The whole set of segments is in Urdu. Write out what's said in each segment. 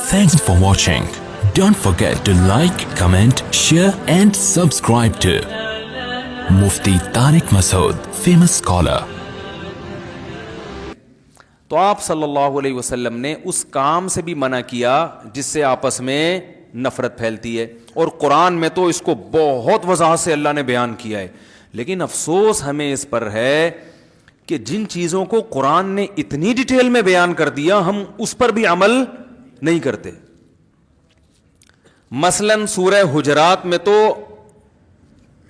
Thanks for watching. Don't forget to like, comment, share and subscribe to Mufti Tariq Masood, famous scholar. تو آپ صلی اللہ علیہ وسلم نے اس کام سے بھی منع کیا جس سے آپس میں نفرت پھیلتی ہے، اور قرآن میں تو اس کو بہت وضاحت سے اللہ نے بیان کیا ہے. لیکن افسوس ہمیں اس پر ہے کہ جن چیزوں کو قرآن نے اتنی ڈیٹیل میں بیان کر دیا ہم اس پر بھی عمل نہیں کرتے. مثلا سورہ حجرات میں تو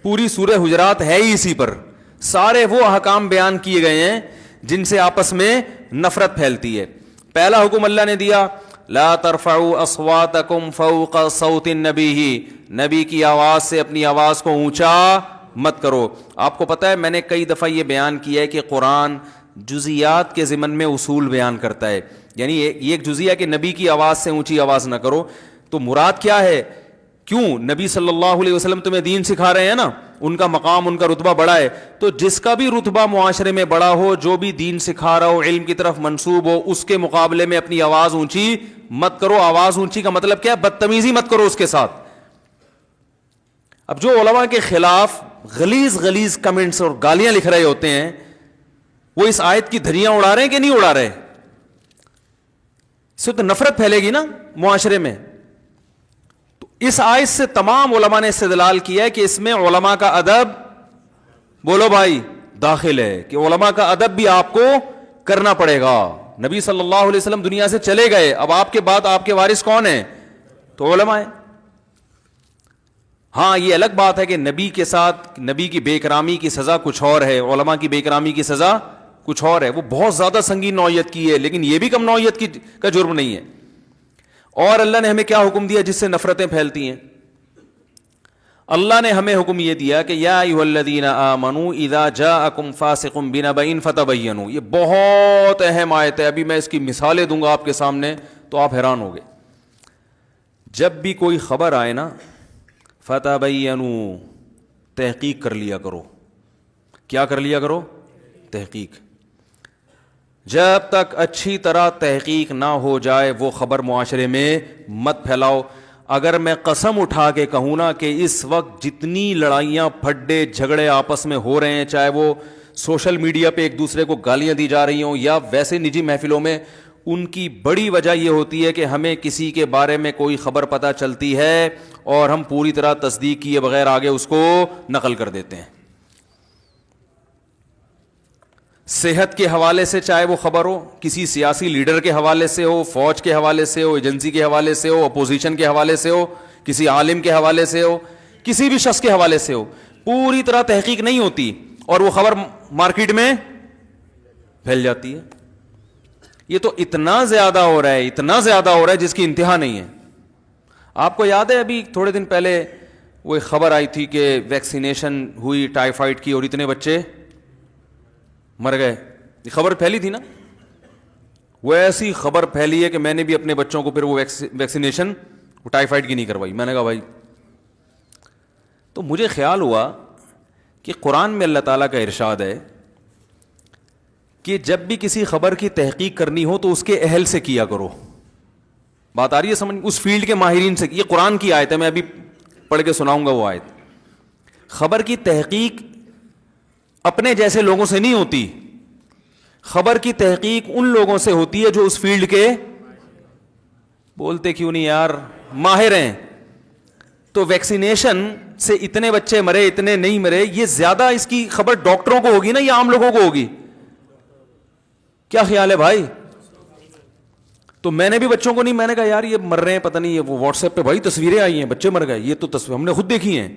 پوری سورہ حجرات ہے ہی اسی پر، سارے وہ احکام بیان کیے گئے ہیں جن سے آپس میں نفرت پھیلتی ہے. پہلا حکم اللہ نے دیا، لا ترفعوا اصواتکم فوق صوت النبی، نبی کی آواز سے اپنی آواز کو اونچا مت کرو. آپ کو پتہ ہے میں نے کئی دفعہ یہ بیان کیا ہے کہ قرآن جزیات کے ضمن میں اصول بیان کرتا ہے. یعنی یہ ایک جزیہ کہ نبی کی آواز سے اونچی آواز نہ کرو، تو مراد کیا ہے؟ کیوں نبی صلی اللہ علیہ وسلم تمہیں دین سکھا رہے ہیں نا، ان کا مقام ان کا رتبہ بڑا ہے، تو جس کا بھی رتبہ معاشرے میں بڑا ہو، جو بھی دین سکھا رہا ہو، علم کی طرف منسوب ہو، اس کے مقابلے میں اپنی آواز اونچی مت کرو. آواز اونچی کا مطلب کیا ہے؟ بدتمیزی مت کرو اس کے ساتھ. اب جو علماء کے خلاف غلیظ کمنٹس اور گالیاں لکھ رہے ہوتے ہیں، وہ اس آیت کی دھجیاں اڑا رہے ہیں کہ نہیں اڑا رہے؟ اس سے تو نفرت پھیلے گی نا معاشرے میں. تو اس آیت سے تمام علماء نے استدلال کیا ہے کہ اس میں علماء کا ادب، بولو بھائی، داخل ہے، کہ علماء کا ادب بھی آپ کو کرنا پڑے گا. نبی صلی اللہ علیہ وسلم دنیا سے چلے گئے، اب آپ کے بعد آپ کے وارث کون ہیں؟ تو علماء ہیں. ہاں یہ الگ بات ہے کہ نبی کے ساتھ نبی کی بے اکرامی کی سزا کچھ اور ہے، علماء کی بے اکرامی کی سزا کچھ اور ہے، وہ بہت زیادہ سنگین نوعیت کی ہے، لیکن یہ بھی کم نوعیت کا جرم نہیں ہے. اور اللہ نے ہمیں کیا حکم دیا جس سے نفرتیں پھیلتی ہیں؟ اللہ نے ہمیں حکم یہ دیا کہ یا ایھا الذین آمنوا اذا جاءکم فاسق بنبأ فتبینوا. یہ بہت اہم آیت ہے، ابھی میں اس کی مثالیں دوں گا آپ کے سامنے تو آپ حیران ہوگے. جب بھی کوئی خبر آئے نا، فتبینوا، تحقیق کر لیا کرو. کیا کر لیا کرو؟ تحقیق. جب تک اچھی طرح تحقیق نہ ہو جائے وہ خبر معاشرے میں مت پھیلاؤ. اگر میں قسم اٹھا کے کہوں نا کہ اس وقت جتنی لڑائیاں پھڈے جھگڑے آپس میں ہو رہے ہیں، چاہے وہ سوشل میڈیا پہ ایک دوسرے کو گالیاں دی جا رہی ہوں یا ویسے نجی محفلوں میں، ان کی بڑی وجہ یہ ہوتی ہے کہ ہمیں کسی کے بارے میں کوئی خبر پتہ چلتی ہے اور ہم پوری طرح تصدیق کیے بغیر آگے اس کو نقل کر دیتے ہیں. صحت کے حوالے سے چاہے وہ خبر ہو، کسی سیاسی لیڈر کے حوالے سے ہو، فوج کے حوالے سے ہو، ایجنسی کے حوالے سے ہو، اپوزیشن کے حوالے سے ہو، کسی عالم کے حوالے سے ہو، کسی بھی شخص کے حوالے سے ہو، پوری طرح تحقیق نہیں ہوتی اور وہ خبر مارکیٹ میں پھیل جاتی ہے. یہ تو اتنا زیادہ ہو رہا ہے، اتنا زیادہ ہو رہا ہے جس کی انتہا نہیں ہے. آپ کو یاد ہے ابھی تھوڑے دن پہلے وہ ایک خبر آئی تھی کہ ویکسینیشن ہوئی ٹائیفائڈ کی اور اتنے بچے مر گئے. یہ خبر پھیلی تھی نا. وہ ایسی خبر پھیلی ہے کہ میں نے بھی اپنے بچوں کو پھر وہ ویکسینیشن ٹائیفائڈ کی نہیں کروائی. میں نے کہا بھائی، تو مجھے خیال ہوا کہ قرآن میں اللہ تعالیٰ کا ارشاد ہے کہ جب بھی کسی خبر کی تحقیق کرنی ہو تو اس کے اہل سے کیا کرو. بات آ رہی ہے سمجھ؟ اس فیلڈ کے ماہرین سے. یہ قرآن کی آیت ہے، میں ابھی پڑھ کے سناؤں گا وہ آیت. خبر کی تحقیق اپنے جیسے لوگوں سے نہیں ہوتی، خبر کی تحقیق ان لوگوں سے ہوتی ہے جو اس فیلڈ کے، بولتے کیوں نہیں یار، ماہر ہیں. تو ویکسینیشن سے اتنے بچے مرے، اتنے نہیں مرے، یہ زیادہ اس کی خبر ڈاکٹروں کو ہوگی نا یا عام لوگوں کو ہوگی؟ کیا خیال ہے بھائی؟ تو میں نے بھی بچوں کو نہیں، میں نے کہا یار یہ مر رہے ہیں، پتہ نہیں، یہ وہ واٹس ایپ پہ بھائی تصویریں آئی ہیں بچے مر گئے، یہ تو تصویر ہم نے خود دیکھی ہیں.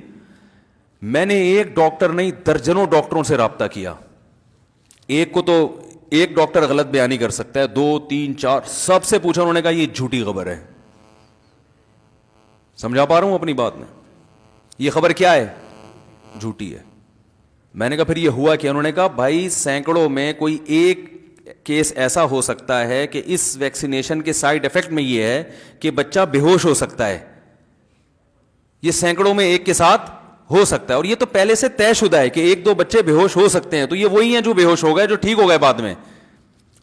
میں نے ایک ڈاکٹر نہیں درجنوں ڈاکٹروں سے رابطہ کیا. ایک کو تو ایک ڈاکٹر غلط بیانی کر سکتا ہے، 2 3 4 سب سے پوچھا، انہوں نے کہا یہ جھوٹی خبر ہے. سمجھا پا رہا ہوں اپنی بات میں؟ یہ خبر کیا ہے؟ جھوٹی ہے. میں نے کہا پھر یہ ہوا کیا؟ انہوں نے کہا بھائی سینکڑوں میں کوئی ایک کیس ایسا ہو سکتا ہے کہ اس ویکسینیشن کے سائیڈ ایفیکٹ میں یہ ہے کہ بچہ بے ہوش ہو سکتا ہے. یہ سینکڑوں میں ایک کے ساتھ ہو سکتا ہے، اور یہ تو پہلے سے طے شدہ ہے کہ 1-2 بچے بے ہوش ہو سکتے ہیں. تو یہ وہی ہیں جو بے ہوش ہو گئے، جو ٹھیک ہو گئے بعد میں.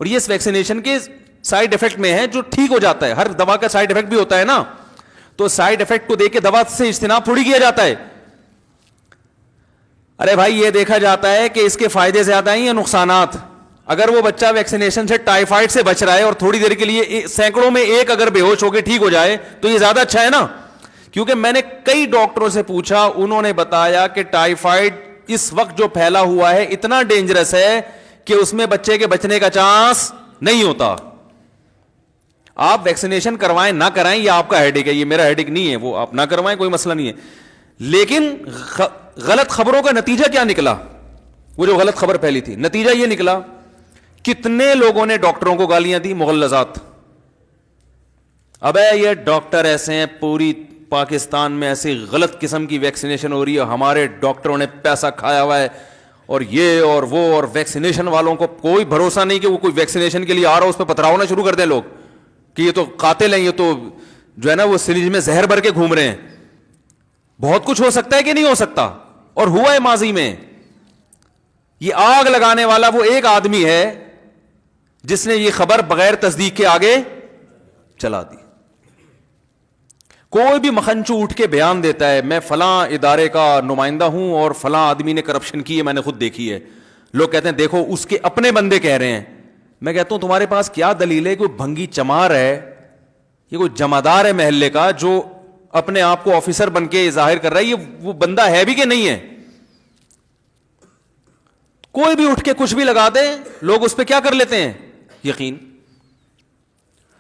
اور یہ اس ویکسینیشن کے سائڈ افیکٹ میں ہے جو ٹھیک ہو جاتا ہے. ہر دوا کا سائڈ افیکٹ بھی ہوتا ہے نا, تو سائڈ افیکٹ کو دیکھ کے دوا سے اجتناب تھوڑی کیا جاتا ہے. ارے بھائی یہ دیکھا جاتا ہے کہ اس کے فائدے زیادہ ہیں یا نقصانات. اگر وہ بچہ ویکسینیشن سے ٹائیفائڈ سے بچ رہا ہے اور تھوڑی دیر کے لیے سینکڑوں میں ایک اگر بے ہوش ہو کے ٹھیک ہو جائے تو یہ زیادہ اچھا ہے نا. کیونکہ میں نے کئی ڈاکٹروں سے پوچھا, انہوں نے بتایا کہ ٹائیفائڈ اس وقت جو پھیلا ہوا ہے اتنا ڈینجرس ہے کہ اس میں بچے کے بچنے کا چانس نہیں ہوتا. آپ ویکسینیشن کروائیں نہ کرائیں یہ آپ کا ہیڈک ہے, یہ میرا ہیڈک نہیں ہے, وہ آپ نہ کروائیں کوئی مسئلہ نہیں ہے. لیکن غلط خبروں کا نتیجہ کیا نکلا؟ وہ جو غلط خبر پھیلی تھی, نتیجہ یہ نکلا کتنے لوگوں نے ڈاکٹروں کو گالیاں دی, مغلظات. ابے یہ ڈاکٹر ایسے ہیں, پوری پاکستان میں ایسی غلط قسم کی ویکسینیشن ہو رہی ہے, ہمارے ڈاکٹروں نے پیسہ کھایا ہوا ہے, اور یہ اور وہ, اور ویکسینیشن والوں کو کوئی بھروسہ نہیں کہ وہ کوئی ویکسینیشن کے لیے آ رہا ہو اس پہ پتھراؤنا شروع کر دیں لوگ کہ یہ تو قاتل ہیں, یہ تو جو ہے نا وہ سرنج میں زہر بھر کے گھوم رہے ہیں. بہت کچھ ہو سکتا ہے کہ نہیں ہو سکتا, اور ہوا ہے ماضی میں. یہ آگ لگانے والا وہ ایک آدمی ہے جس نے یہ خبر بغیر تصدیق کے آگے چلا دی. کوئی بھی مکھنچو اٹھ کے بیان دیتا ہے میں فلاں ادارے کا نمائندہ ہوں اور فلاں آدمی نے کرپشن کی ہے, میں نے خود دیکھی ہے. لوگ کہتے ہیں دیکھو اس کے اپنے بندے کہہ رہے ہیں. میں کہتا ہوں تمہارے پاس کیا دلیل ہے؟ کوئی بھنگی چمار ہے, یہ کوئی جمعدار ہے محلے کا جو اپنے آپ کو آفیسر بن کے ظاہر کر رہا ہے, یہ وہ بندہ ہے بھی کہ نہیں ہے؟ کوئی بھی اٹھ کے کچھ بھی لگا دے, لوگ اس پہ کیا کر لیتے ہیں, یقین.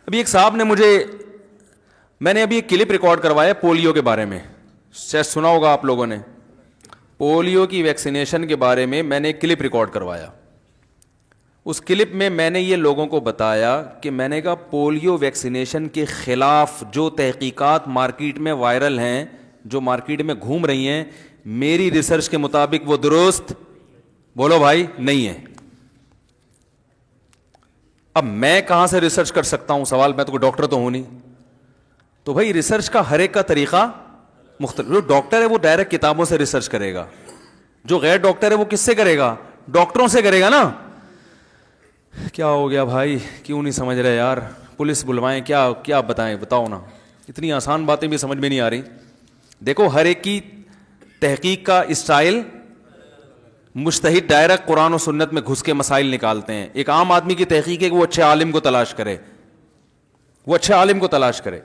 ابھی ایک صاحب نے میں نے ابھی ایک کلپ ریکارڈ کروایا پولیو کے بارے میں, شاید سنا ہوگا آپ لوگوں نے. پولیو کی ویکسینیشن کے بارے میں نے ایک کلپ ریکارڈ کروایا. اس کلپ میں نے یہ لوگوں کو بتایا کہ میں نے کہا پولیو ویکسینیشن کے خلاف جو تحقیقات مارکیٹ میں وائرل ہیں, جو مارکیٹ میں گھوم رہی ہیں, میری ریسرچ کے مطابق وہ درست, بولو بھائی, نہیں ہے. اب میں کہاں سے ریسرچ کر سکتا ہوں؟ سوال, میں تو کوئی ڈاکٹر تو ہوں نہیں. تو بھائی ریسرچ کا ہر ایک کا طریقہ مختلف. جو ڈاکٹر ہے وہ ڈائریکٹ کتابوں سے ریسرچ کرے گا, جو غیر ڈاکٹر ہے وہ کس سے کرے گا؟ ڈاکٹروں سے کرے گا نا. کیا ہو گیا بھائی, کیوں نہیں سمجھ رہے یار؟ پولیس بلوائیں, کیا بتائیں, بتاؤ نا. اتنی آسان باتیں بھی سمجھ میں نہیں آ رہی. دیکھو ہر ایک کی تحقیق کا اسٹائل, مجتہد ڈائریکٹ قرآن و سنت میں گھس کے مسائل نکالتے ہیں. ایک عام آدمی کی تحقیق ہے کہ وہ اچھے عالم کو تلاش کرے, وہ اچھے عالم کو تلاش کرے.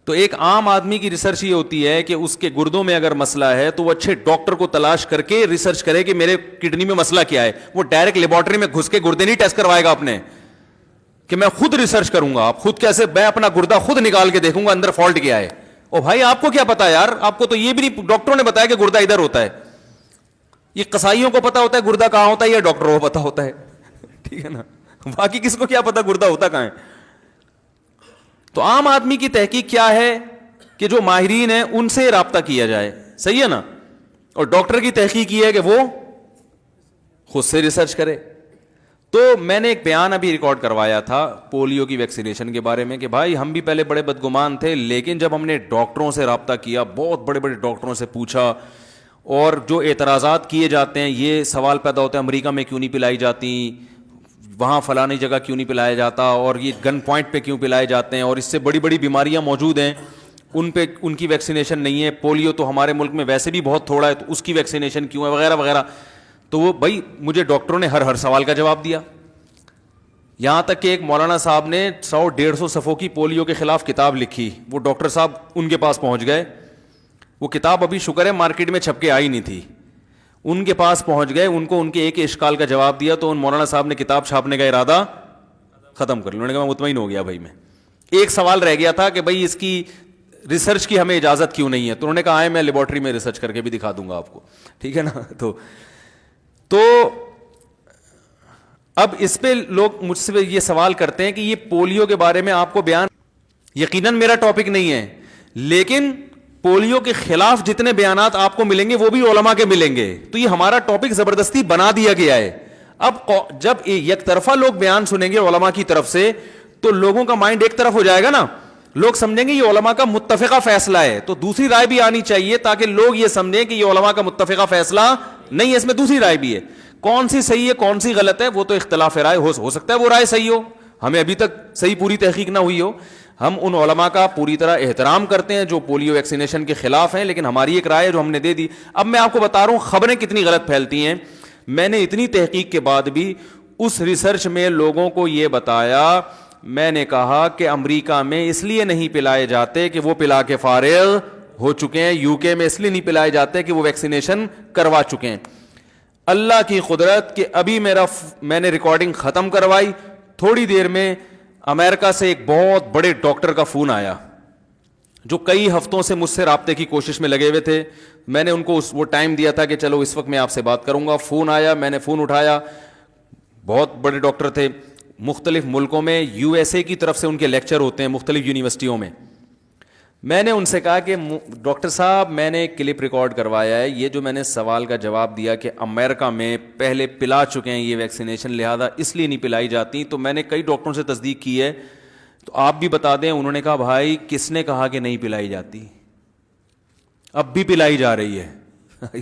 تو ایک عام آدمی کی ریسرچ یہ ہوتی ہے کہ اس کے گردوں میں اگر مسئلہ ہے تو وہ اچھے ڈاکٹر کو تلاش کر کے ریسرچ کرے کہ میرے کڈنی میں مسئلہ کیا ہے. وہ ڈائریکٹ لیبارٹری میں گھس کے گردے نہیں ٹیسٹ کروائے گا اپنے کہ میں خود ریسرچ کروں گا. آپ خود کیسے؟ میں اپنا گردہ خود نکال کے دیکھوں گا اندر فالٹ کیا ہے. او بھائی آپ کو کیا پتا یار؟ آپ کو تو یہ بھی نہیں, ڈاکٹروں نے بتایا کہ گردہ ادھر ہوتا ہے. یہ قصائیوں کو پتا ہوتا ہے گردہ کہاں ہوتا ہے, یا ڈاکٹروں کو پتا ہوتا ہے؟ ٹھیک ہے نا, باقی کس کو کیا پتا گردہ ہوتا کہاں ہے. تو عام آدمی کی تحقیق کیا ہے کہ جو ماہرین ہیں ان سے رابطہ کیا جائے, صحیح ہے نا. اور ڈاکٹر کی تحقیق یہ ہے کہ وہ خود سے ریسرچ کرے. تو میں نے ایک بیان ابھی ریکارڈ کروایا تھا پولیو کی ویکسینیشن کے بارے میں کہ بھائی ہم بھی پہلے بڑے بدگمان تھے, لیکن جب ہم نے ڈاکٹروں سے رابطہ کیا, بہت بڑے بڑے ڈاکٹروں سے پوچھا, اور جو اعتراضات کیے جاتے ہیں, یہ سوال پیدا ہوتا ہے امریکہ میں کیوں نہیں پلائی جاتی, وہاں فلانی جگہ کیوں نہیں پلایا جاتا, اور یہ گن پوائنٹ پہ کیوں پلائے جاتے ہیں, اور اس سے بڑی بڑی بیماریاں موجود ہیں ان پہ ان کی ویکسینیشن نہیں ہے. پولیو تو ہمارے ملک میں ویسے بھی بہت تھوڑا ہے, تو اس کی ویکسینیشن کیوں ہے, وغیرہ وغیرہ. تو وہ بھائی مجھے ڈاکٹروں نے ہر سوال کا جواب دیا. یہاں تک کہ ایک مولانا صاحب نے 100-150 صفحوں کی پولیو کے خلاف کتاب لکھی. وہ ڈاکٹر صاحب ان کے پاس پہنچ گئے, وہ کتاب ابھی شکر ہے مارکیٹ میں چھپ کے آئی نہیں تھی, ان کے پاس پہنچ گئے, ان کو ان کے ایک اشکال کا جواب دیا. تو ان مولانا صاحب نے کتاب چھاپنے کا ارادہ ختم کر لیا. انہوں نے کہا میں مطمئن ہو گیا بھائی. میں ایک سوال رہ گیا تھا کہ بھائی اس کی ریسرچ کی ہمیں اجازت کیوں نہیں ہے. تو انہوں نے کہا آئے میں لیبارٹری میں ریسرچ کر کے بھی دکھا دوں گا آپ کو, ٹھیک ہے نا. تو اب اس پہ لوگ مجھ سے یہ سوال کرتے ہیں کہ یہ پولیو کے بارے میں آپ کو بیان, یقیناً میرا ٹاپک نہیں ہے, لیکن پولیو کے خلاف جتنے بیانات آپ کو ملیں گے وہ بھی علماء کے ملیں گے. تو یہ ہمارا ٹاپک زبردستی بنا دیا گیا ہے. اب جب یک طرفہ لوگ بیان سنیں گے علماء کی طرف سے تو لوگوں کا مائنڈ ایک طرف ہو جائے گا نا, لوگ سمجھیں گے یہ علماء کا متفقہ فیصلہ ہے. تو دوسری رائے بھی آنی چاہیے تاکہ لوگ یہ سمجھیں کہ یہ علماء کا متفقہ فیصلہ نہیں ہے, اس میں دوسری رائے بھی ہے. کون سی صحیح ہے کون سی غلط ہے وہ تو اختلاف رائے, ہو سکتا ہے وہ رائے صحیح ہو, ہمیں ابھی تک صحیح پوری تحقیق نہ ہوئی ہو. ہم ان علماء کا پوری طرح احترام کرتے ہیں جو پولیو ویکسینیشن کے خلاف ہیں, لیکن ہماری ایک رائے جو ہم نے دے دی. اب میں آپ کو بتا رہا ہوں خبریں کتنی غلط پھیلتی ہیں. میں نے اتنی تحقیق کے بعد بھی اس ریسرچ میں لوگوں کو یہ بتایا, میں نے کہا کہ امریکہ میں اس لیے نہیں پلائے جاتے کہ وہ پلا کے فارغ ہو چکے ہیں, یو کے میں اس لیے نہیں پلائے جاتے کہ وہ ویکسینیشن کروا چکے ہیں. اللہ کی قدرت کہ ابھی میں نے ریکارڈنگ ختم کروائی, تھوڑی دیر میں امریکہ سے ایک بہت بڑے ڈاکٹر کا فون آیا جو کئی ہفتوں سے مجھ سے رابطے کی کوشش میں لگے ہوئے تھے. میں نے ان کو وہ ٹائم دیا تھا کہ چلو اس وقت میں آپ سے بات کروں گا. فون آیا, میں نے فون اٹھایا. بہت بڑے ڈاکٹر تھے, مختلف ملکوں میں یو ایس اے کی طرف سے ان کے لیکچر ہوتے ہیں مختلف یونیورسٹیوں میں. میں نے ان سے کہا کہ ڈاکٹر صاحب میں نے ایک کلپ ریکارڈ کروایا ہے, یہ جو میں نے سوال کا جواب دیا کہ امریکہ میں پہلے پلا چکے ہیں یہ ویکسینیشن لہذا اس لیے نہیں پلائی جاتی, تو میں نے کئی ڈاکٹروں سے تصدیق کی ہے, تو آپ بھی بتا دیں. انہوں نے کہا بھائی کس نے کہا کہ نہیں پلائی جاتی, اب بھی پلائی جا رہی ہے.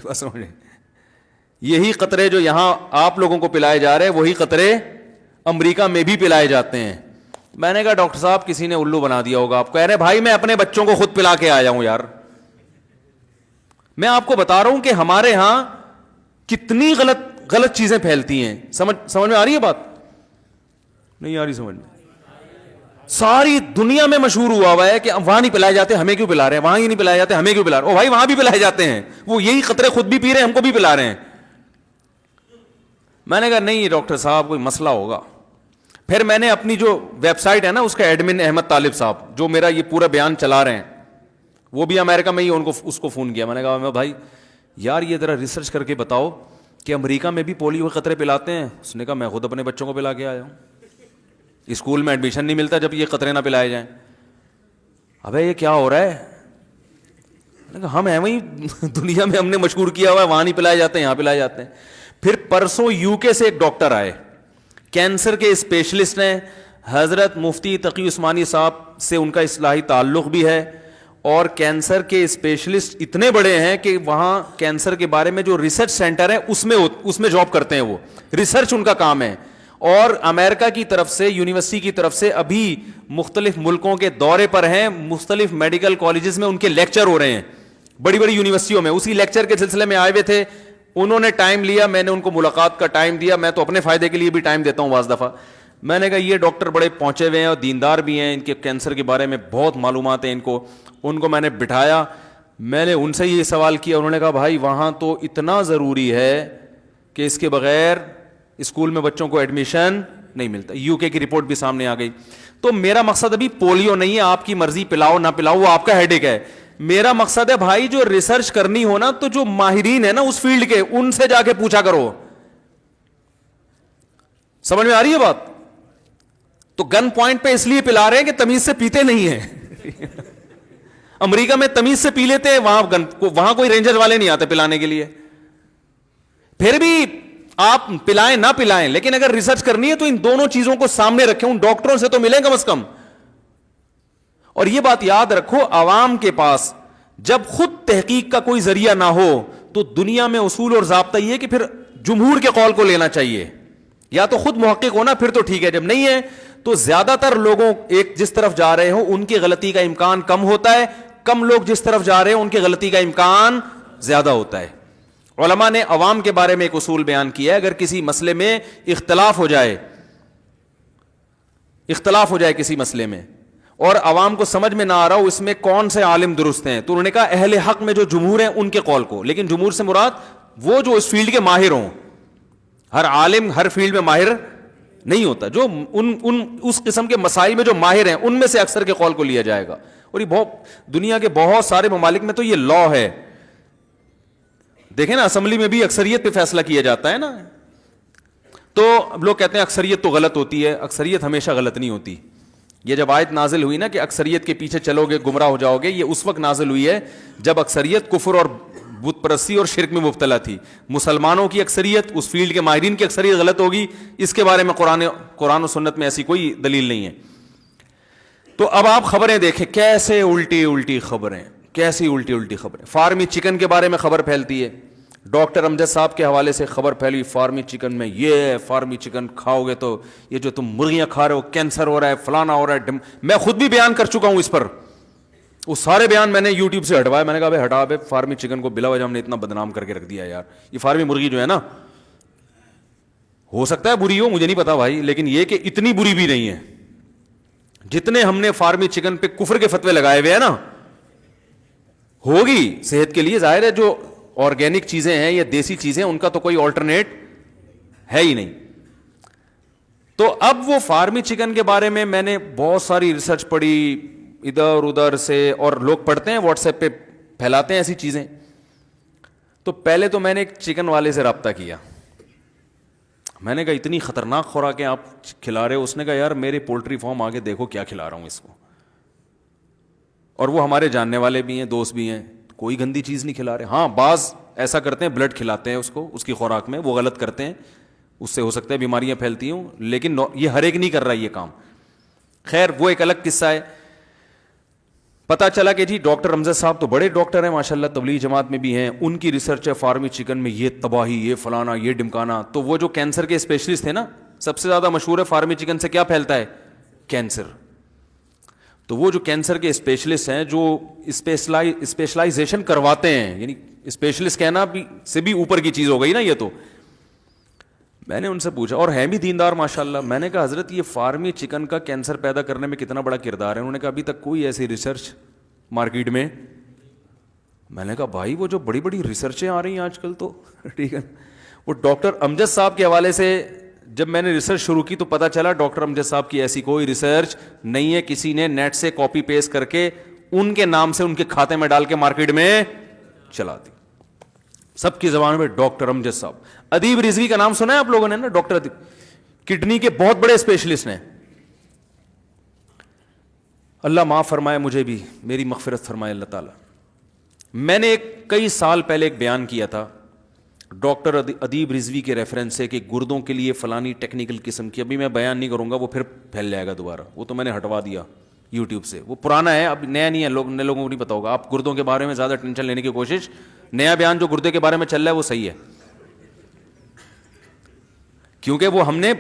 بس یہی قطرے جو یہاں آپ لوگوں کو پلائے جا رہے ہیں وہی قطرے امریکہ میں بھی پلائے جاتے ہیں. میں نے کہا ڈاکٹر صاحب کسی نے الو بنا دیا ہوگا آپ. کہہ رہے بھائی میں اپنے بچوں کو خود پلا کے آیا ہوں یار. میں آپ کو بتا رہا ہوں کہ ہمارے ہاں کتنی غلط چیزیں پھیلتی ہیں. سمجھ میں آ رہی ہے بات؟ نہیں آ رہی سمجھ میں؟ ساری دنیا میں مشہور ہوا ہے کہ وہاں نہیں پلائے جاتے ہمیں کیوں پلا رہے ہیں, وہاں ہی نہیں پلائے جاتے ہمیں کیوں پلا رہے ہیں. او بھائی وہاں بھی پلائے جاتے ہیں, وہ یہی قطرے خود بھی پی رہے ہیں ہم کو بھی پلا رہے ہیں. میں نے کہا نہیں ڈاکٹر صاحب کوئی مسئلہ ہوگا. پھر میں نے اپنی جو ویب سائٹ ہے نا اس کا ایڈمن احمد طالب صاحب جو میرا یہ پورا بیان چلا رہے ہیں, وہ بھی امریکہ میں ہی اس کو فون کیا. میں نے کہا بھائی یار یہ ذرا ریسرچ کر کے بتاؤ کہ امریکہ میں بھی پولیو کے قطرے پلاتے ہیں. اس نے کہا میں خود اپنے بچوں کو پلا کے آیا ہوں, اسکول میں ایڈمیشن نہیں ملتا جب یہ قطرے نہ پلائے جائیں. ابے یہ کیا ہو رہا ہے؟ ہم ہیں وہیں دنیا میں ہم نے مشہور کیا ہوا ہے وہاں نہیں پلائے جاتے یہاں پلائے جاتے ہیں. پھر پرسوں یو کے سے ایک ڈاکٹر آئے, کینسر کے اسپیشلسٹ ہیں, حضرت مفتی تقی عثمانی صاحب سے ان کا اصلاحی تعلق بھی ہے, اور کینسر کے اسپیشلسٹ اتنے بڑے ہیں کہ وہاں کینسر کے بارے میں جو ریسرچ سینٹر ہے اس میں جاب کرتے ہیں, وہ ریسرچ ان کا کام ہے. اور امریکہ کی طرف سے یونیورسٹی کی طرف سے ابھی مختلف ملکوں کے دورے پر ہیں, مختلف میڈیکل کالجز میں ان کے لیکچر ہو رہے ہیں بڑی بڑی یونیورسٹیوں میں. اسی لیکچر کے سلسلے میں آئے ہوئے تھے, انہوں نے ٹائم لیا, میں نے ان کو ملاقات کا ٹائم دیا. میں تو اپنے فائدے کے لیے بھی ٹائم دیتا ہوں بعض دفعہ. میں نے کہا یہ ڈاکٹر بڑے پہنچے ہوئے ہیں اور دیندار بھی ہیں, ان کے کینسر کے بارے میں بہت معلومات ہیں ان کو میں نے بٹھایا. میں نے ان سے یہ سوال کیا, انہوں نے کہا بھائی وہاں تو اتنا ضروری ہے کہ اس کے بغیر اسکول میں بچوں کو ایڈمیشن نہیں ملتا. یو کے کی رپورٹ بھی سامنے آ گئی. تو میرا مقصد ابھی پولیو نہیں ہے, آپ کی مرضی پلاؤ نہ پلاؤ وہ آپ کا ہیڈیک ہے. میرا مقصد ہے بھائی جو ریسرچ کرنی ہو نا تو جو ماہرین ہیں نا اس فیلڈ کے ان سے جا کے پوچھا کرو. سمجھ میں آ رہی ہے بات؟ تو گن پوائنٹ پہ اس لیے پلا رہے ہیں کہ تمیز سے پیتے نہیں ہیں. امریکہ میں تمیز سے پی لیتے ہیں, وہاں کوئی رینجر والے نہیں آتے پلانے کے لیے. پھر بھی آپ پلائیں نہ پلائیں, لیکن اگر ریسرچ کرنی ہے تو ان دونوں چیزوں کو سامنے رکھیں, ان ڈاکٹروں سے تو ملیں کم از کم. اور یہ بات یاد رکھو, عوام کے پاس جب خود تحقیق کا کوئی ذریعہ نہ ہو تو دنیا میں اصول اور ضابطہ یہ ہے کہ پھر جمہور کے قول کو لینا چاہیے. یا تو خود محقق ہونا پھر تو ٹھیک ہے, جب نہیں ہے تو زیادہ تر لوگوں ایک جس طرف جا رہے ہوں ان کی غلطی کا امکان کم ہوتا ہے, کم لوگ جس طرف جا رہے ہیں ان کی غلطی کا امکان زیادہ ہوتا ہے. علماء نے عوام کے بارے میں ایک اصول بیان کیا ہے, اگر کسی مسئلے میں اختلاف ہو جائے کسی مسئلے میں اور عوام کو سمجھ میں نہ آ رہا ہو اس میں کون سے عالم درست ہیں, تو انہوں نے کہا اہل حق میں جو جمہور ہیں ان کے قول کو. لیکن جمہور سے مراد وہ جو اس فیلڈ کے ماہر ہوں, ہر عالم ہر فیلڈ میں ماہر نہیں ہوتا, جو اس قسم کے مسائل میں جو ماہر ہیں ان میں سے اکثر کے قول کو لیا جائے گا. اور یہ دنیا کے بہت سارے ممالک میں تو یہ لا ہے. دیکھیں نا اسمبلی میں بھی اکثریت پہ فیصلہ کیا جاتا ہے نا, تو لوگ کہتے ہیں اکثریت تو غلط ہوتی ہے. اکثریت ہمیشہ غلط نہیں ہوتی. یہ جب آیت نازل ہوئی نا کہ اکثریت کے پیچھے چلو گے گمراہ ہو جاؤ گے, یہ اس وقت نازل ہوئی ہے جب اکثریت کفر اور بت پرستی اور شرک میں مبتلا تھی. مسلمانوں کی اکثریت, اس فیلڈ کے ماہرین کی اکثریت غلط ہوگی, اس کے بارے میں قرآن و سنت میں ایسی کوئی دلیل نہیں ہے. تو اب آپ خبریں دیکھیں کیسے الٹی الٹی خبریں. فارمی چکن کے بارے میں خبر پھیلتی ہے, ڈاکٹر امجد صاحب کے حوالے سے خبر پھیلی فارمی چکن میں یہ ہے, فارمی چکن کھاؤ گے تو یہ جو تم مرغیاں کھا رہے ہو کینسر ہو رہا ہے, فلانا ہو رہا ہے. میں خود بھی بیان کر چکا ہوں اس پر, وہ سارے بیان میں نے یوٹیوب سے ہٹوائے. میں نے کہا بھائی ہٹا بھائی, فارمی چکن کو بلا وجہ ہم نے اتنا بدنام کر کے رکھ دیا یار. یہ فارمی مرغی جو ہے نا, ہو سکتا ہے بری ہو, مجھے نہیں پتا بھائی, لیکن یہ کہ اتنی بری بھی نہیں ہے. جتنے ہم نے فارمی چکن پہ کفر کے فتوے لگائے ہوئے ہیں نا, ہوگی صحت کے لیے, ظاہر ہے جو آرگینک چیزیں ہیں یا دیسی چیزیں ان کا تو کوئی آلٹرنیٹ ہے ہی نہیں. تو اب وہ فارمی چکن کے بارے میں نے بہت ساری ریسرچ پڑھی ادھر ادھر سے, اور لوگ پڑھتے ہیں واٹس ایپ پہ پھیلاتے ہیں ایسی چیزیں. تو پہلے تو میں نے ایک چکن والے سے رابطہ کیا, میں نے کہا اتنی خطرناک خوراکیں آپ کھلا رہے ہو. اس نے کہا یار میرے پولٹری فارم آگے دیکھو کیا کھلا رہا ہوں اس کو, اور وہ ہمارے جاننے والے بھی ہیں, دوست بھی ہیں, کوئی گندی چیز نہیں کھلا رہے. ہاں بعض ایسا کرتے ہیں, بلڈ کھلاتے ہیں اس کو, اس کی خوراک میں, وہ غلط کرتے ہیں, اس سے ہو سکتا ہے بیماریاں پھیلتی ہوں, لیکن یہ ہر ایک نہیں کر رہا یہ کام. خیر وہ ایک الگ قصہ ہے. پتا چلا کہ جی ڈاکٹر امجد صاحب تو بڑے ڈاکٹر ہیں ماشاء اللہ, تبلیغ جماعت میں بھی ہیں, ان کی ریسرچ ہے فارمی چکن میں یہ تباہی, یہ فلانا, یہ ڈمکانا. تو وہ جو کینسر کے اسپیشلسٹ ہیں نا, سب سے زیادہ مشہور ہے فارمی چکن سے کیا پھیلتا ہے, کینسر. تو وہ جو کینسر کے اسپیشلسٹ ہیں جو اسپیشلائزیشن کرواتے ہیں, یعنی اسپیشلسٹ کہنا بھی سے بھی اوپر کی چیز ہو گئی نا یہ. تو میں نے ان سے پوچھا, اور ہیں بھی دیندار ماشاء اللہ, میں نے کہا حضرت یہ فارمی چکن کا کینسر پیدا کرنے میں کتنا بڑا کردار ہے؟ انہوں نے کہا ابھی تک کوئی ایسی ریسرچ مارکیٹ میں. میں نے کہا بھائی وہ جو بڑی بڑی ریسرچیں آ رہی ہیں آج کل تو ٹھیک ہے. وہ ڈاکٹر امجد صاحب کے حوالے سے جب میں نے ریسرچ شروع کی تو پتا چلا ڈاکٹر امجد صاحب کی ایسی کوئی ریسرچ نہیں ہے, کسی نے نیٹ سے کاپی پیسٹ کر کے ان کے نام سے ان کے کھاتے میں ڈال کے مارکیٹ میں چلا دی. سب کی زبان میں ڈاکٹر امجد صاحب. ادیب رضوی کا نام سنا ہے آپ لوگوں نے نا, ڈاکٹر ادیب, کڈنی کے بہت بڑے اسپیشلسٹ ہیں. اللہ معاف فرمائے مجھے بھی, میری مغفرت فرمائے اللہ تعالی. میں نے کئی سال پہلے ایک بیان کیا تھا ڈاکٹر ادیب رضوی کے ریفرنس سے کہ گردوں کے لیے فلانی ٹیکنیکل قسم کی, ابھی میں بیان نہیں کروں گا وہ پھر پھیل جائے گا دوبارہ, وہ تو میں نے ہٹوا دیا یوٹیوب سے, وہ پرانا ہے اب نیا نہیں ہے, نئے لوگوں کو نہیں پتا ہوگا. آپ گردوں کے بارے میں زیادہ ٹینشن لینے کی کوشش, نیا بیان جو گردے کے بارے میں چل رہا ہے وہ صحیح ہے, کیونکہ وہ ہم نے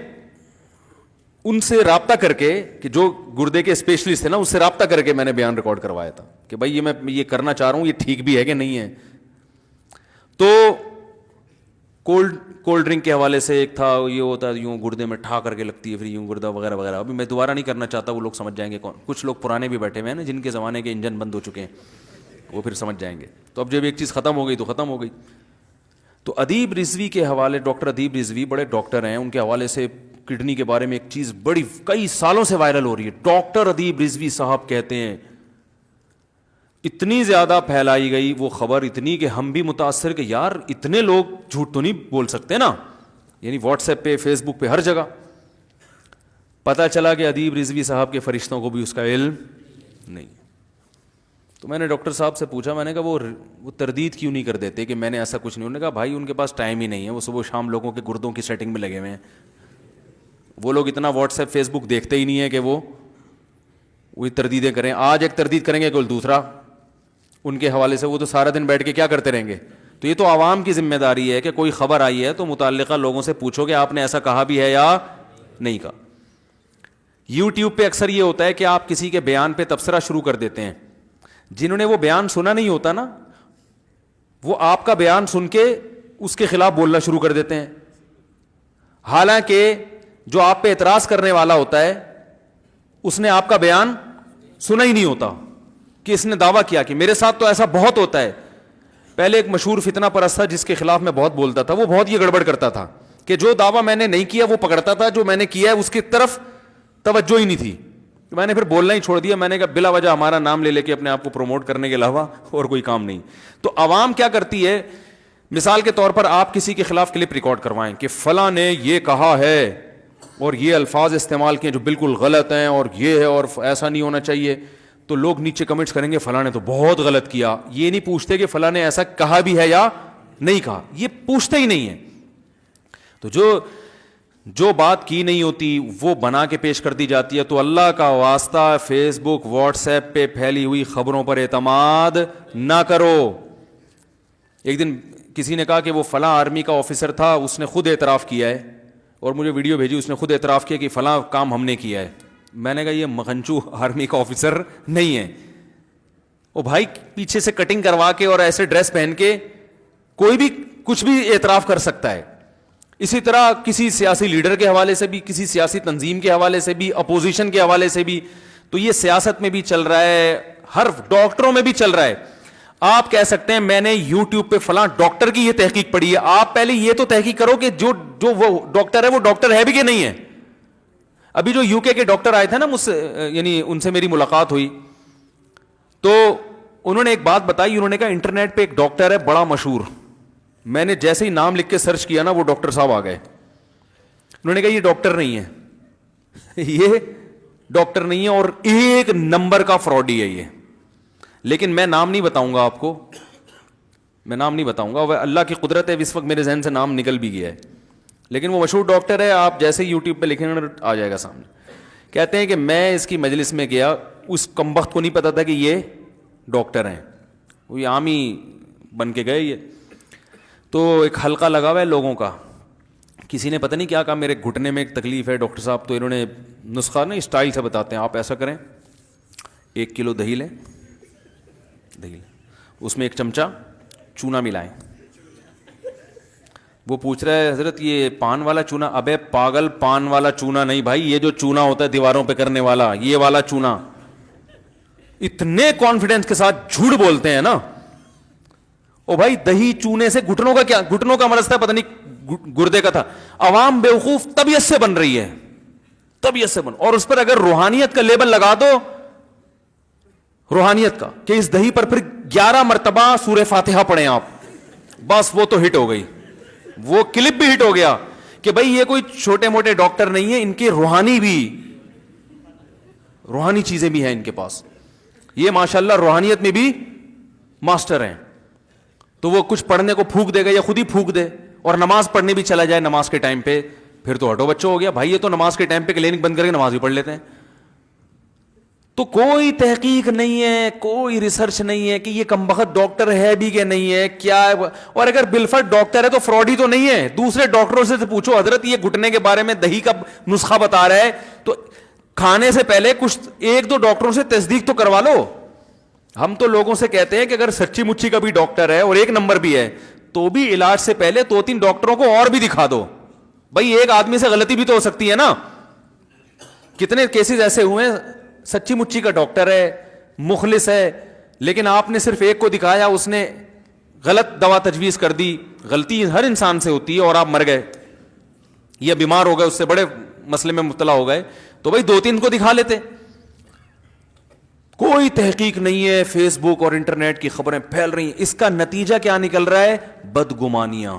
ان سے رابطہ کر کے, کہ جو گردے کے اسپیشلسٹ تھے نا, اس سے رابطہ کر کے میں نے بیان ریکارڈ کروایا تھا کہ بھائی یہ میں یہ کرنا چاہ رہا ہوں, یہ ٹھیک بھی ہے کہ نہیں ہے. تو کولڈ ڈرنک کے حوالے سے ایک تھا, یہ ہوتا ہے یوں گردے میں ٹھا کر کے لگتی ہے پھر یوں گردہ وغیرہ وغیرہ. ابھی میں دوبارہ نہیں کرنا چاہتا, وہ لوگ سمجھ جائیں گے کون, کچھ لوگ پرانے بھی بیٹھے ہوئے ہیں نا جن کے زمانے کے انجن بند ہو چکے ہیں, وہ پھر سمجھ جائیں گے. تو اب جب ایک چیز ختم ہو گئی تو ختم ہو گئی. تو ادیب رضوی کے حوالے, ڈاکٹر ادیب رضوی بڑے ڈاکٹر ہیں, ان کے حوالے سے کڈنی کے بارے میں ایک چیز بڑی کئی سالوں سے وائرل ہو رہی ہے. ڈاکٹر ادیب رضوی صاحب کہتے ہیں, اتنی زیادہ پھیلائی گئی وہ خبر, اتنی کہ ہم بھی متاثر کہ یار اتنے لوگ جھوٹ تو نہیں بول سکتے نا, یعنی واٹس ایپ پہ, فیس بک پہ, ہر جگہ. پتہ چلا کہ ادیب رضوی صاحب کے فرشتوں کو بھی اس کا علم نہیں. تو میں نے ڈاکٹر صاحب سے پوچھا, میں نے کہا وہ تردید کیوں نہیں کر دیتے کہ میں نے ایسا کچھ نہیں. انہوں نے کہا بھائی ان کے پاس ٹائم ہی نہیں ہے, وہ صبح شام لوگوں کے گردوں کی سیٹنگ میں لگے ہوئے ہیں. وہ لوگ اتنا واٹس ایپ فیس بک دیکھتے ہی نہیں ہے کہ وہ وہی تردیدیں کریں. آج ایک تردید کریں گے کل دوسرا ان کے حوالے سے, وہ تو سارا دن بیٹھ کے کیا کرتے رہیں گے. تو یہ تو عوام کی ذمہ داری ہے کہ کوئی خبر آئی ہے تو متعلقہ لوگوں سے پوچھو کہ آپ نے ایسا کہا بھی ہے یا نہیں کہا. یوٹیوب پہ اکثر یہ ہوتا ہے کہ آپ کسی کے بیان پہ تبصرہ شروع کر دیتے ہیں, جنہوں نے وہ بیان سنا نہیں ہوتا نا, وہ آپ کا بیان سن کے اس کے خلاف بولنا شروع کر دیتے ہیں, حالانکہ جو آپ پہ اعتراض کرنے والا ہوتا ہے اس نے آپ کا بیان سنا ہی نہیں ہوتا, کہ اس نے دعویٰ کیا کہ میرے ساتھ تو ایسا بہت ہوتا ہے. پہلے ایک مشہور فتنہ پرست تھا جس کے خلاف میں بہت بولتا تھا, وہ بہت یہ گڑبڑ کرتا تھا کہ جو دعویٰ میں نے نہیں کیا وہ پکڑتا تھا, جو میں نے کیا ہے اس کی طرف توجہ ہی نہیں تھی. میں نے پھر بولنا ہی چھوڑ دیا, میں نے کہا بلا وجہ ہمارا نام لے لے کے اپنے آپ کو پروموٹ کرنے کے علاوہ اور کوئی کام نہیں. تو عوام کیا کرتی ہے, مثال کے طور پر آپ کسی کے خلاف کلپ ریکارڈ کروائیں کہ فلاں نے یہ کہا ہے اور یہ الفاظ استعمال کیے جو بالکل غلط ہیں اور یہ ہے اور ایسا نہیں ہونا چاہیے, تو لوگ نیچے کمنٹس کریں گے فلاں نے تو بہت غلط کیا. یہ نہیں پوچھتے کہ فلاں نے ایسا کہا بھی ہے یا نہیں کہا, یہ پوچھتے ہی نہیں ہے. تو جو بات کی نہیں ہوتی وہ بنا کے پیش کر دی جاتی ہے. تو اللہ کا واسطہ فیس بک واٹس ایپ پہ پھیلی ہوئی خبروں پر اعتماد نہ کرو. ایک دن کسی نے کہا کہ وہ فلاں آرمی کا آفیسر تھا, اس نے خود اعتراف کیا ہے اور مجھے ویڈیو بھیجی, اس نے خود اعتراف کیا کہ فلاں کام ہم نے کیا ہے. میں نے کہا یہ مغنچو آرمی کا آفیسر نہیں ہے. وہ بھائی پیچھے سے کٹنگ کروا کے اور ایسے ڈریس پہن کے کوئی بھی کچھ بھی اعتراف کر سکتا ہے. اسی طرح کسی سیاسی لیڈر کے حوالے سے بھی, کسی سیاسی تنظیم کے حوالے سے بھی, اپوزیشن کے حوالے سے بھی. تو یہ سیاست میں بھی چل رہا ہے, ہر ڈاکٹروں میں بھی چل رہا ہے. آپ کہہ سکتے ہیں میں نے یوٹیوب پہ فلاں ڈاکٹر کی یہ تحقیق پڑھی ہے, آپ پہلے یہ تو تحقیق کرو کہ جو وہ ڈاکٹر ہے وہ ڈاکٹر ہے بھی کہ نہیں ہے. ابھی جو یو کے ڈاکٹر آئے تھے نا مجھ سے, یعنی ان سے میری ملاقات ہوئی, تو انہوں نے ایک بات بتائی. انہوں نے کہا انٹرنیٹ پہ ایک ڈاکٹر ہے بڑا مشہور, میں نے جیسے ہی نام لکھ کے سرچ کیا نا وہ ڈاکٹر صاحب آ گئے. انہوں نے کہا یہ ڈاکٹر نہیں ہے, یہ ڈاکٹر نہیں ہے اور ایک نمبر کا فراڈی ہے یہ. لیکن میں نام نہیں بتاؤں گا آپ کو, میں نام نہیں بتاؤں گا, وہ اللہ کی قدرت ہے اس وقت میرے ذہن سے نام نکل بھی گیا ہے. لیکن وہ مشہور ڈاکٹر ہے, آپ جیسے یوٹیوب پہ لکھیں آ جائے گا سامنے. کہتے ہیں کہ میں اس کی مجلس میں گیا, اس کمبخت کو نہیں پتا تھا کہ یہ ڈاکٹر ہیں, وہ عام ہی بن کے گئے یہ. تو ایک حلقہ لگا ہوا ہے لوگوں کا, کسی نے پتہ نہیں کیا کہا میرے گھٹنے میں ایک تکلیف ہے ڈاکٹر صاحب, تو انہوں نے نسخہ نا اسٹائل سے بتاتے ہیں, آپ ایسا کریں 1 کلو دہی لیں, اس میں 1 چمچہ چونا ملائیں. وہ پوچھ رہا ہے حضرت یہ پان والا چونا؟ ابے پاگل, پان والا چونا نہیں بھائی, یہ جو چونا ہوتا ہے دیواروں پہ کرنے والا, یہ والا چونا. اتنے کانفیڈنس کے ساتھ جھوٹ بولتے ہیں نا. او بھائی دہی چونے سے گھٹنوں کا کیا, گھٹنوں کا مرض تھا پتہ نہیں گردے کا تھا. عوام بیوقوف طبیعت سے بن رہی ہے, طبیعت سے بن, اور اس پر اگر روحانیت کا لیبل لگا دو, روحانیت کا, کہ اس دہی پر پھر 11 مرتبہ سورہ فاتحہ پڑھیں آپ, بس وہ تو ہٹ ہو گئی, وہ کلپ بھی ہٹ ہو گیا کہ بھائی یہ کوئی چھوٹے موٹے ڈاکٹر نہیں ہے, ان کے روحانی چیزیں بھی ہیں ان کے پاس, یہ ماشاءاللہ روحانیت میں بھی ماسٹر ہیں. تو وہ کچھ پڑھنے کو پھونک دے گا یا خود ہی پھونک دے, اور نماز پڑھنے بھی چلا جائے نماز کے ٹائم پہ, پھر تو ہٹو بچوں ہو گیا بھائی. یہ تو نماز کے ٹائم پہ کلینک بند کر کے نماز بھی پڑھ لیتے ہیں. تو کوئی تحقیق نہیں ہے, کوئی ریسرچ نہیں ہے کہ یہ کمبخت ڈاکٹر ہے بھی کہ نہیں ہے, کیا ہے. اور اگر بالفرض ڈاکٹر ہے تو فراڈی تو نہیں ہے. دوسرے ڈاکٹروں سے پوچھو حضرت یہ گھٹنے کے بارے میں دہی کا نسخہ بتا رہا ہے, تو کھانے سے پہلے کچھ 1-2 ڈاکٹروں سے تصدیق تو کروا لو. ہم تو لوگوں سے کہتے ہیں کہ اگر سچی مچی کا بھی ڈاکٹر ہے اور 1 نمبر بھی ہے, تو بھی علاج سے پہلے 2-3 ڈاکٹروں کو اور بھی دکھا دو. بھائی ایک آدمی سے غلطی بھی تو ہو سکتی ہے نا. کتنے کیسز ایسے ہوئے ہیں, سچی مچی کا ڈاکٹر ہے, مخلص ہے, لیکن آپ نے صرف ایک کو دکھایا, اس نے غلط دوا تجویز کر دی. غلطی ہر انسان سے ہوتی ہے, اور آپ مر گئے یا بیمار ہو گئے, اس سے بڑے مسئلے میں مبتلا ہو گئے, تو بھائی 2-3 کو دکھا لیتے. کوئی تحقیق نہیں ہے, فیس بک اور انٹرنیٹ کی خبریں پھیل رہی ہیں. اس کا نتیجہ کیا نکل رہا ہے؟ بدگمانیاں.